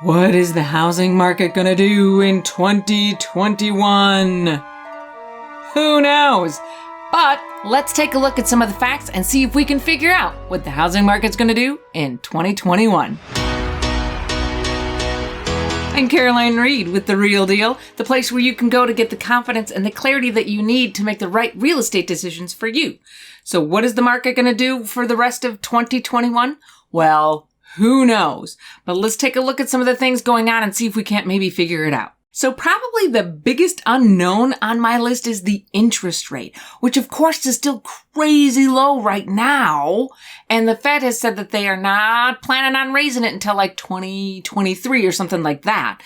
What is the housing market gonna do in 2021? Who knows? But let's take a look at some of the facts and see if we can figure out what the housing market's gonna do in 2021. I'm Caroline Reed with The Real Deal, the place where you can go to get the confidence and the clarity that you need to make the right real estate decisions for you. So what is the market going to do for the rest of 2021? Well, who knows? But let's take a look at some of the things going on and see if we can't maybe figure it out. So probably the biggest unknown on my list is the interest rate, which of course is still crazy low right now. And the Fed has said that they are not planning on raising it until like 2023 or something like that.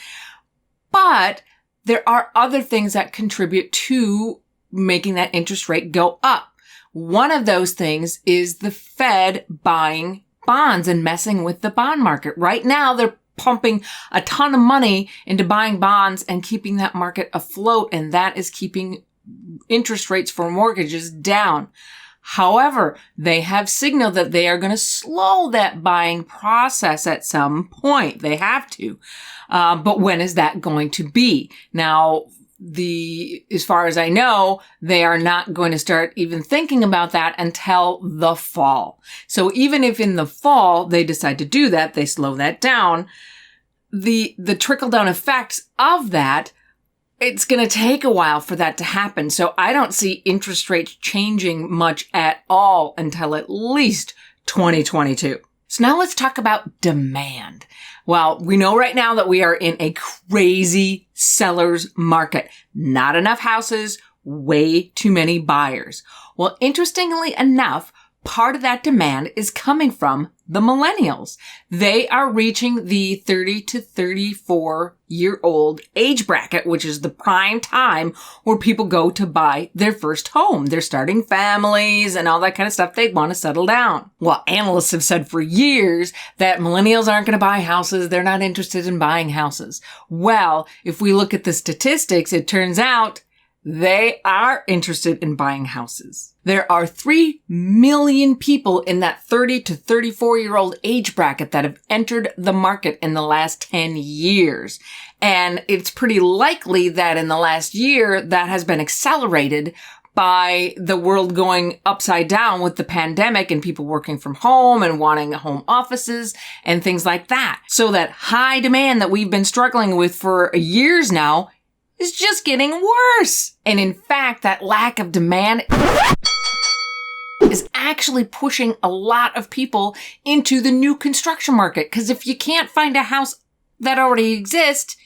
But there are other things that contribute to making that interest rate go up. One of those things is the Fed buying bonds and messing with the bond market. Right now, they're pumping a ton of money into buying bonds and keeping that market afloat, and that is keeping interest rates for mortgages down. However, they have signaled that they are going to slow that buying process at some point. They have to. But when is that going to be? Now, as far as I know, they are not going to start even thinking about that until the fall. So even if in the fall they decide to do that, they slow that down, the trickle-down effects of that, it's going to take a while for that to happen. So I don't see interest rates changing much at all until at least 2022. So now let's talk about demand. Well, we know right now that we are in a crazy seller's market. Not enough houses, way too many buyers. Well, interestingly enough, part of that demand is coming from the millennials. They are reaching the 30 to 34-year-old age bracket, which is the prime time where people go to buy their first home. They're starting families and all that kind of stuff. They want to settle down. Well, analysts have said for years that millennials aren't going to buy houses. They're not interested in buying houses. Well, if we look at the statistics, it turns out they are interested in buying houses. There are 3 million people in that 30 to 34-year-old age bracket that have entered the market in the last 10 years. And it's pretty likely that in the last year that has been accelerated by the world going upside down with the pandemic and people working from home and wanting home offices and things like that. So that high demand that we've been struggling with for years now is just getting worse. And in fact, that lack of demand is actually pushing a lot of people into the new construction market. Because if you can't find a house that already exists,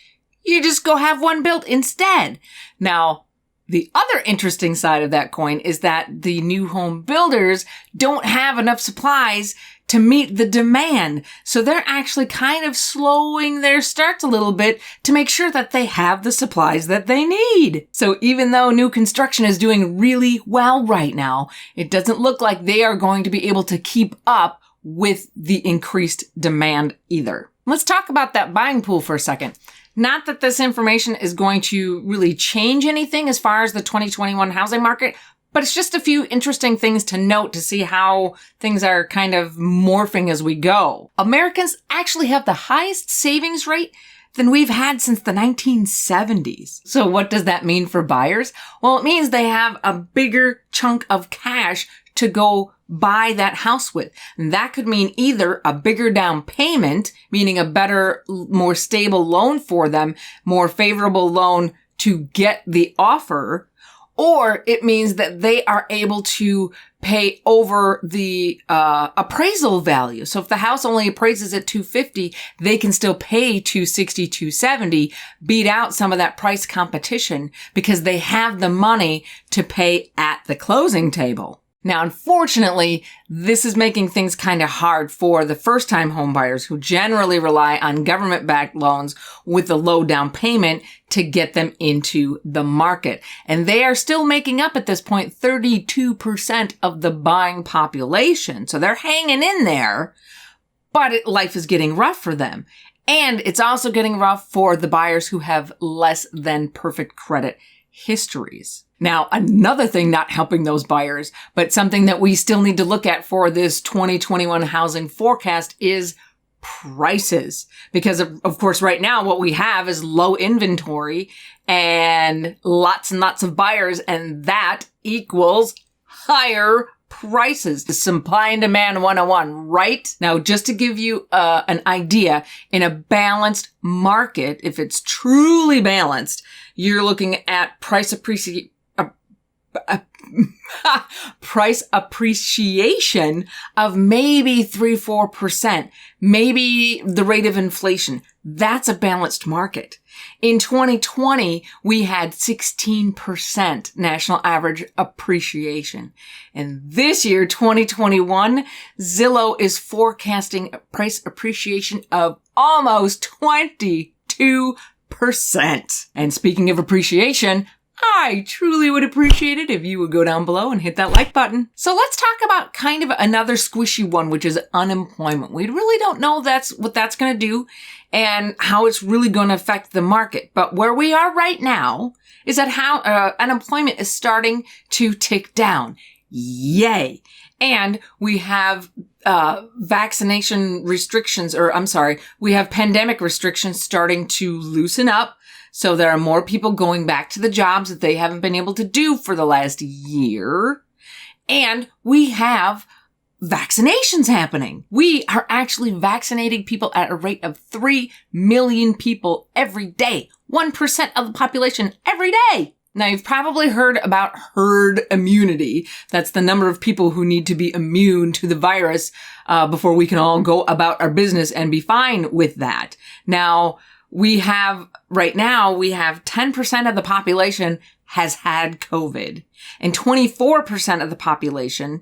you just go have one built instead. Now, the other interesting side of that coin is that the new home builders don't have enough supplies to meet the demand. So they're actually kind of slowing their starts a little bit to make sure that they have the supplies that they need. So even though new construction is doing really well right now, it doesn't look like they are going to be able to keep up with the increased demand either. Let's talk about that buying pool for a second. Not that this information is going to really change anything as far as the 2021 housing market, but it's just a few interesting things to note to see how things are kind of morphing as we go. Americans actually have the highest savings rate than we've had since the 1970s. So what does that mean for buyers? Well, it means they have a bigger chunk of cash to go buy that house with. And that could mean either a bigger down payment, meaning a better, more stable loan for them, more favorable loan to get the offer, or it means that they are able to pay over the appraisal value. So if the house only appraises at $250, they can still pay $260, $270, beat out some of that price competition because they have the money to pay at the closing table. Now, unfortunately, this is making things kind of hard for the first-time home buyers who generally rely on government-backed loans with a low down payment to get them into the market. And they are still making up at this point 32% of the buying population. So they're hanging in there, but life is getting rough for them. And it's also getting rough for the buyers who have less than perfect credit histories. Now, another thing not helping those buyers, but something that we still need to look at for this 2021 housing forecast is prices. Because of course, right now, what we have is low inventory and lots of buyers, and that equals higher prices. The supply and demand 101, right? Now, just to give you an idea, in a balanced market, if it's truly balanced, you're looking at price appreciation of maybe 3-4%, maybe the rate of inflation. That's a balanced market. In 2020, we had 16% national average appreciation. And this year, 2021, Zillow is forecasting a price appreciation of almost 22%. And speaking of appreciation, I truly would appreciate it if you would go down below and hit that like button. So let's talk about kind of another squishy one, which is unemployment. We really don't know what that's going to do and how it's really going to affect the market. But where we are right now is that how unemployment is starting to tick down. Yay. And we have vaccination restrictions, we have pandemic restrictions starting to loosen up. So there are more people going back to the jobs that they haven't been able to do for the last year. And we have vaccinations happening. We are actually vaccinating people at a rate of 3 million people every day. 1% of the population every day. Now, you've probably heard about herd immunity. That's the number of people who need to be immune to the virus before we can all go about our business and be fine with that. Now, right now, we have 10% of the population has had COVID, and 24% of the population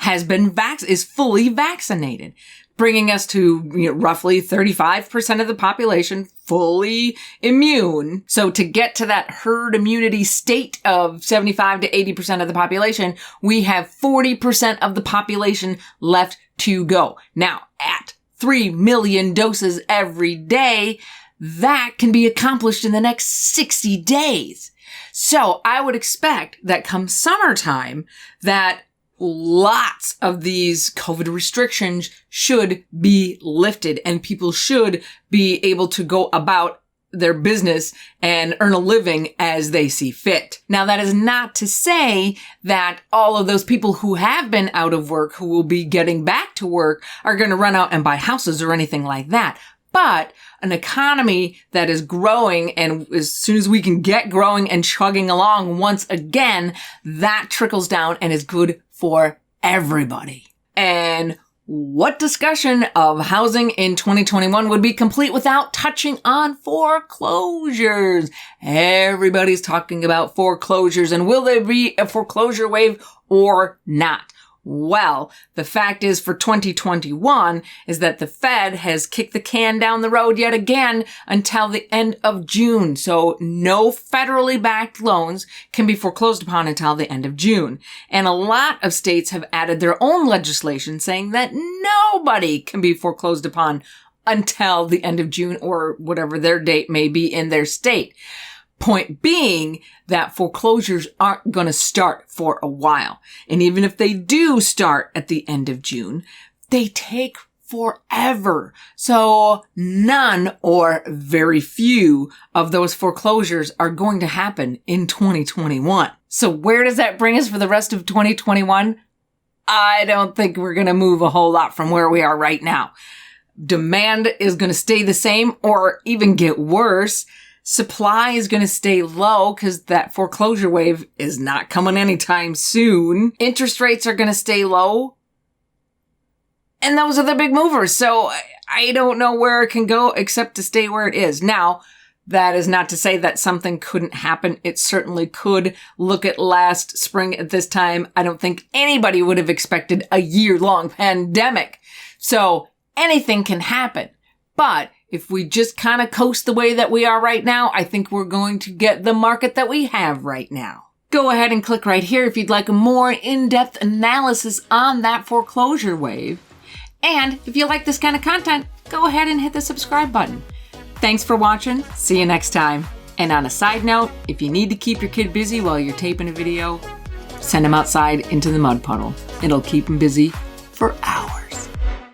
is fully vaccinated, bringing us to roughly 35% of the population fully immune. So to get to that herd immunity state of 75 to 80% of the population, we have 40% of the population left to go. Now, at 3 million doses every day, that can be accomplished in the next 60 days. So I would expect that come summertime that lots of these COVID restrictions should be lifted and people should be able to go about their business and earn a living as they see fit. Now, that is not to say that all of those people who have been out of work, who will be getting back to work, are going to run out and buy houses or anything like that. But an economy that is growing, and as soon as we can get growing and chugging along once again, that trickles down and is good for everybody. And what discussion of housing in 2021 would be complete without touching on foreclosures? Everybody's talking about foreclosures, and will there be a foreclosure wave or not? Well, the fact is for 2021 is that the Fed has kicked the can down the road yet again until the end of June. So no federally backed loans can be foreclosed upon until the end of June. And a lot of states have added their own legislation saying that nobody can be foreclosed upon until the end of June or whatever their date may be in their state. Point being that foreclosures aren't going to start for a while. And even if they do start at the end of June, they take forever. So none or very few of those foreclosures are going to happen in 2021. So where does that bring us for the rest of 2021? I don't think we're going to move a whole lot from where we are right now. Demand is going to stay the same or even get worse. Supply is going to stay low because that foreclosure wave is not coming anytime soon. Interest rates are going to stay low. And those are the big movers. So I don't know where it can go except to stay where it is. Now, that is not to say that something couldn't happen. It certainly could. Look at last spring at this time. I don't think anybody would have expected a year-long pandemic. So anything can happen. But if we just kind of coast the way that we are right now, I think we're going to get the market that we have right now. Go ahead and click right here if you'd like a more in-depth analysis on that foreclosure wave. And if you like this kind of content, go ahead and hit the subscribe button. Thanks for watching. See you next time. And on a side note, if you need to keep your kid busy while you're taping a video, send him outside into the mud puddle. It'll keep him busy for hours.